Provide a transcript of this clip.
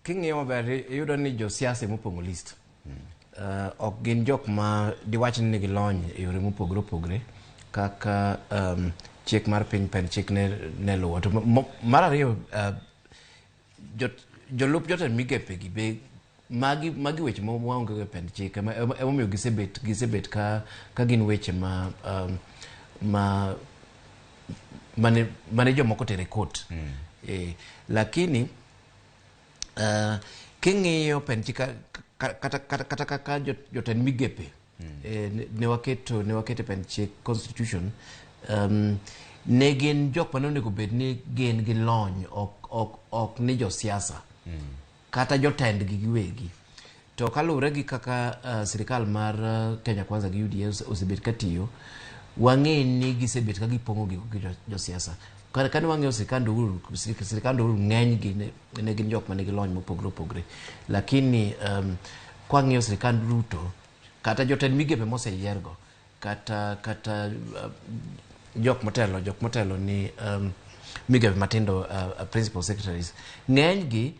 king'iyo maber iyudo ni josiasa mopong'o list ok gin jok ma diwach ni nigi lony e yore mopogore opogore kaka chik mar piny pen chik ne luwo. To mar ariyo, jolup jotend migepe gi be magi weche maonge go pen chik emomiyo gisebet ka gin weche mane jomoko tere kot. Lakini king'iyo pen chik kata kaka jotend migepe ne wakete pen chik constitution, ne gin jok ma onego bed ni gin gi lony ok ni josiasa kata jotend gi giwegi. To kaluwre gi kaka sirikal mar Kenya Kwanza gi UDA osebet katiyo, wang'e ni gisebet ka gipong'o gi josiasa. Kane wang'eyo sirikand Uhuru ng'eny gi ne gin jok ma nigi lony mopogore opogore, lakini kwang'iyo sirikand Ruto kata jotend migepe moseyiergo kata jok motelo ni migepe matindo, principal secretaries, ng'eny gi